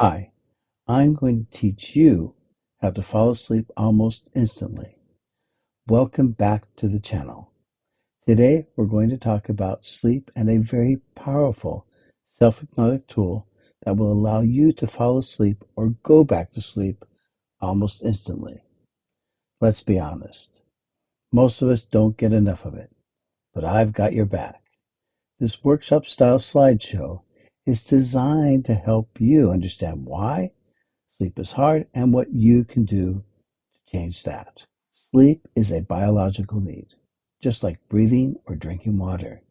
Hi, I'm going to teach you how to fall asleep almost instantly. Welcome back to the channel. Today we're going to talk about sleep and a very powerful self-hypnotic tool that will allow you to fall asleep or go back to sleep almost instantly. Let's be honest, most of us don't get enough of it, but I've got your back. This workshop-style slideshow is designed to help you understand why sleep is hard and what you can do to change that. Sleep is a biological need, just like breathing or drinking water.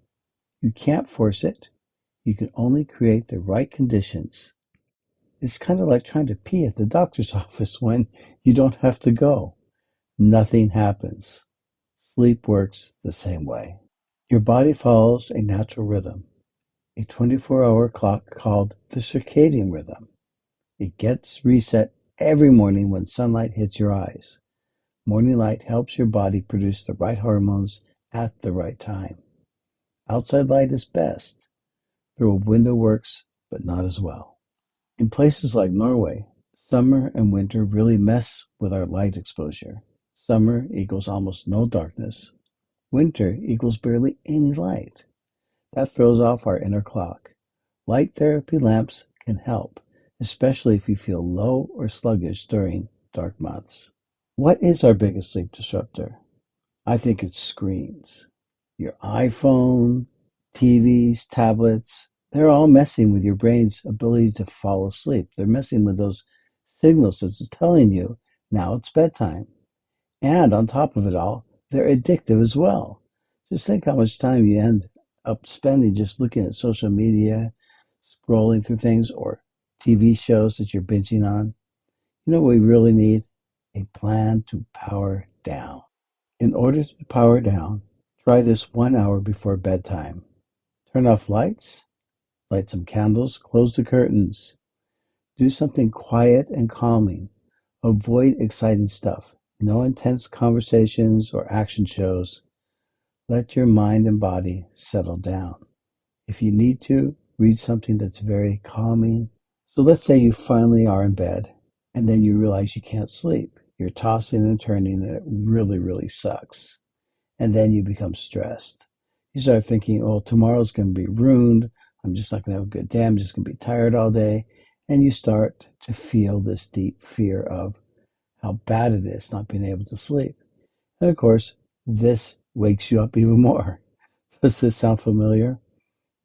You can't force it. You can only create the right conditions. It's kind of like trying to pee at the doctor's office when you don't have to go. Nothing happens. Sleep works the same way. Your body follows a natural rhythm, a 24-hour clock called the circadian rhythm. It gets reset every morning when sunlight hits your eyes. Morning light helps your body produce the right hormones at the right time. Outside light is best. Through a window works, but not as well. In places like Norway, summer and winter really mess with our light exposure. Summer equals almost no darkness. Winter equals barely any light. That throws off our inner clock. Light therapy lamps can help, especially if you feel low or sluggish during dark months. What is our biggest sleep disruptor? I think it's screens. Your iPhone, TVs, tablets, they're all messing with your brain's ability to fall asleep. They're messing with those signals that's telling you now it's bedtime. And on top of it all, they're addictive as well. Just think how much time you end up spending just looking at social media, scrolling through things, or TV shows that you're binging on. You know what we really need? A plan to power down. In order to power down, try this 1 hour before bedtime. Turn off lights, light some candles, close the curtains. Do something quiet and calming. Avoid exciting stuff. No intense conversations or action shows. Let your mind and body settle down. If you need to, read something that's very calming. So let's say you finally are in bed and then you realize you can't sleep. You're tossing and turning and it really, really sucks. And then you become stressed. You start thinking, oh, tomorrow's going to be ruined. I'm just not going to have a good day. I'm just going to be tired all day. And you start to feel this deep fear of how bad it is not being able to sleep. And of course, this wakes you up even more. Does this sound familiar?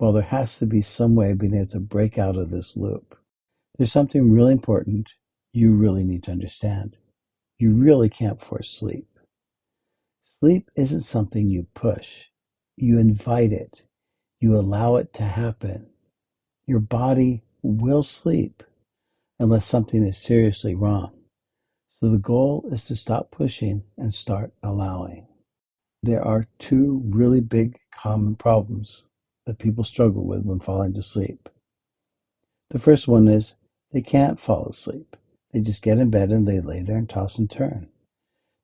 Well, there has to be some way of being able to break out of this loop. There's something really important you really need to understand. You really can't force sleep. Sleep isn't something you push. You invite it. You allow it to happen. Your body will sleep unless something is seriously wrong. So the goal is to stop pushing and start allowing. There are two really big common problems that people struggle with when falling to sleep. The first one is they can't fall asleep. They just get in bed and they lay there and toss and turn.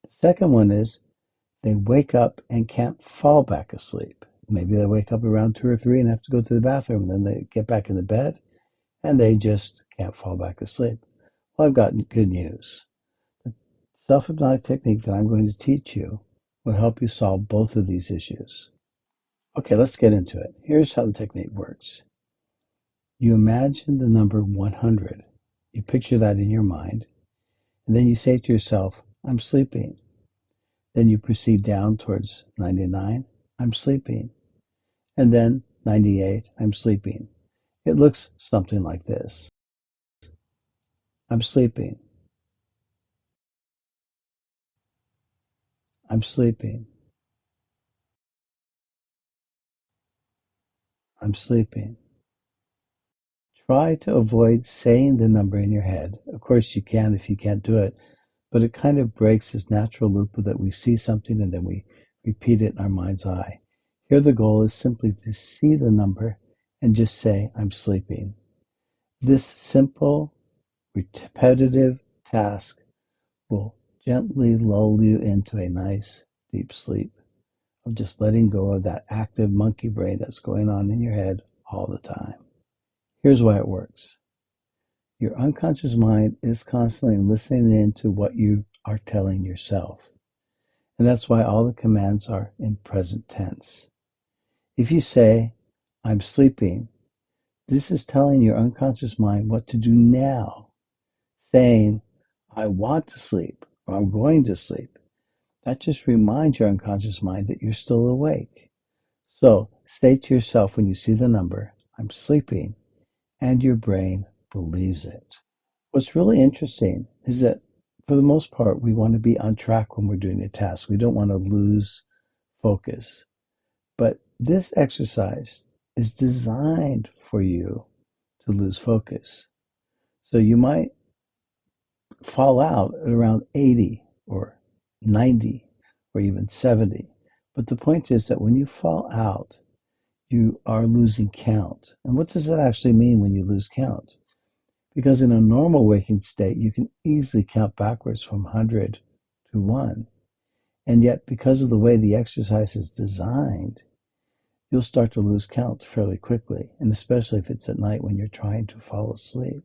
The second one is they wake up and can't fall back asleep. Maybe they wake up around 2 or 3 and have to go to the bathroom. And then they get back in the bed and they just can't fall back asleep. Well, I've got good news. The self-hypnotic technique that I'm going to teach you will help you solve both of these issues. Okay, let's get into it. Here's how the technique works. You imagine the number 100. You picture that in your mind. And then you say to yourself, I'm sleeping. Then you proceed down towards 99. I'm sleeping. And then 98. I'm sleeping. It looks something like this. I'm sleeping. I'm sleeping. I'm sleeping. Try to avoid saying the number in your head. Of course, you can if you can't do it, but it kind of breaks this natural loop that we see something and then we repeat it in our mind's eye. Here, the goal is simply to see the number and just say, I'm sleeping. This simple, repetitive task will gently lull you into a nice, deep sleep of just letting go of that active monkey brain that's going on in your head all the time. Here's why it works. Your unconscious mind is constantly listening in to what you are telling yourself. And that's why all the commands are in present tense. If you say, I'm sleeping, this is telling your unconscious mind what to do now. Saying, I want to sleep, or I'm going to sleep, that just reminds your unconscious mind that you're still awake. So say to yourself when you see the number, I'm sleeping, and your brain believes it. What's really interesting is that for the most part, we want to be on track when we're doing a task. We don't want to lose focus. But this exercise is designed for you to lose focus. So you might fall out at around 80 or 90 or even 70. But the point is that when you fall out, you are losing count. And what does that actually mean when you lose count? Because in a normal waking state, you can easily count backwards from 100 to 1. And yet, because of the way the exercise is designed, you'll start to lose count fairly quickly, and especially if it's at night when you're trying to fall asleep.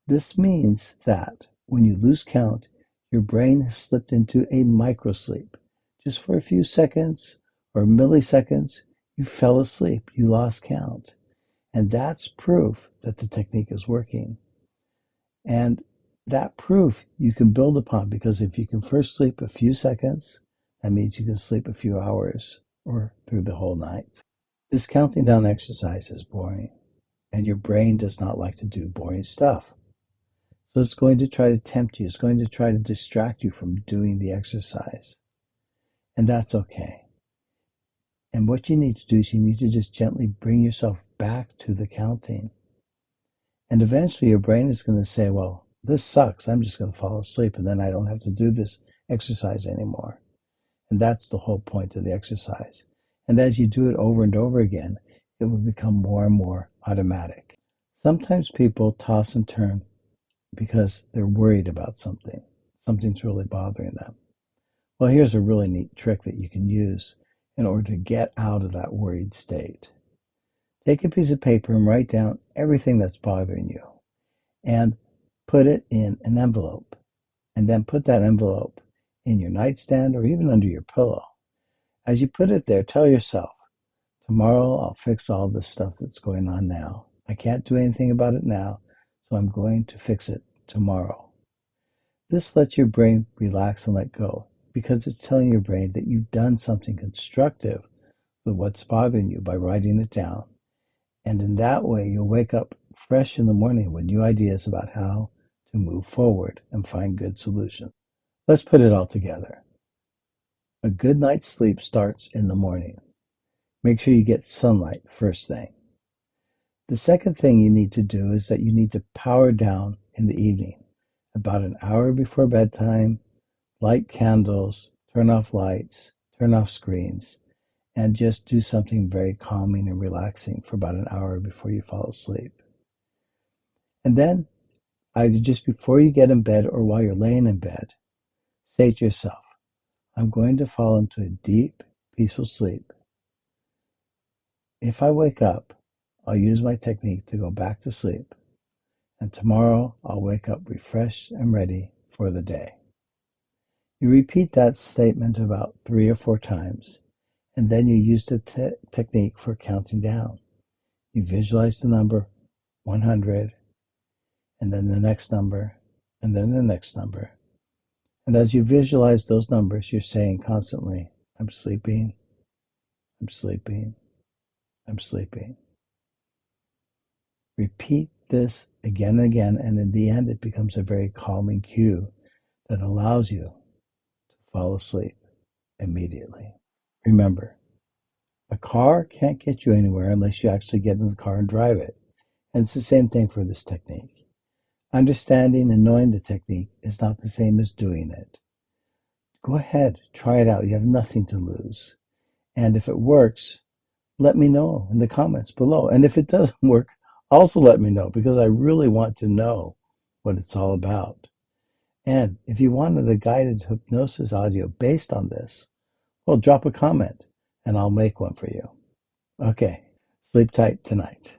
This means that when you lose count, your brain has slipped into a microsleep. Just for a few seconds or milliseconds, you fell asleep, you lost count. And that's proof that the technique is working. And that proof you can build upon, because if you can first sleep a few seconds, that means you can sleep a few hours or through the whole night. This counting down exercise is boring, and your brain does not like to do boring stuff. So it's going to try to tempt you. It's going to try to distract you from doing the exercise. And that's okay. And what you need to do is you need to just gently bring yourself back to the counting. And eventually your brain is going to say, well, this sucks. I'm just going to fall asleep, and then I don't have to do this exercise anymore. And that's the whole point of the exercise. And as you do it over and over again, it will become more and more automatic. Sometimes people toss and turn because they're worried about something. Something's really bothering them. Well, here's a really neat trick that you can use in order to get out of that worried state. Take a piece of paper and write down everything that's bothering you and put it in an envelope. And then put that envelope in your nightstand or even under your pillow. As you put it there, tell yourself, tomorrow I'll fix all this stuff that's going on now. I can't do anything about it now, so I'm going to fix it tomorrow. This lets your brain relax and let go, because it's telling your brain that you've done something constructive with what's bothering you by writing it down. And in that way, you'll wake up fresh in the morning with new ideas about how to move forward and find good solutions. Let's put it all together. A good night's sleep starts in the morning. Make sure you get sunlight first thing. The second thing you need to do is that you need to power down in the evening. About an hour before bedtime, light candles, turn off lights, turn off screens, and just do something very calming and relaxing for about an hour before you fall asleep. And then, either just before you get in bed or while you're laying in bed, say to yourself, I'm going to fall into a deep, peaceful sleep. If I wake up, I'll use my technique to go back to sleep, and tomorrow I'll wake up refreshed and ready for the day. You repeat that statement about 3 or 4 times, and then you use the technique for counting down. You visualize the number 100, and then the next number, and then the next number. And as you visualize those numbers, you're saying constantly, I'm sleeping, I'm sleeping, I'm sleeping. Repeat this again and again, and in the end, it becomes a very calming cue that allows you to fall asleep immediately. Remember, a car can't get you anywhere unless you actually get in the car and drive it. And it's the same thing for this technique. Understanding and knowing the technique is not the same as doing it. Go ahead, try it out. You have nothing to lose. And if it works, let me know in the comments below. And if it doesn't work, also let me know, because I really want to know what it's all about. And if you wanted a guided hypnosis audio based on this, well, drop a comment and I'll make one for you. Okay, sleep tight tonight.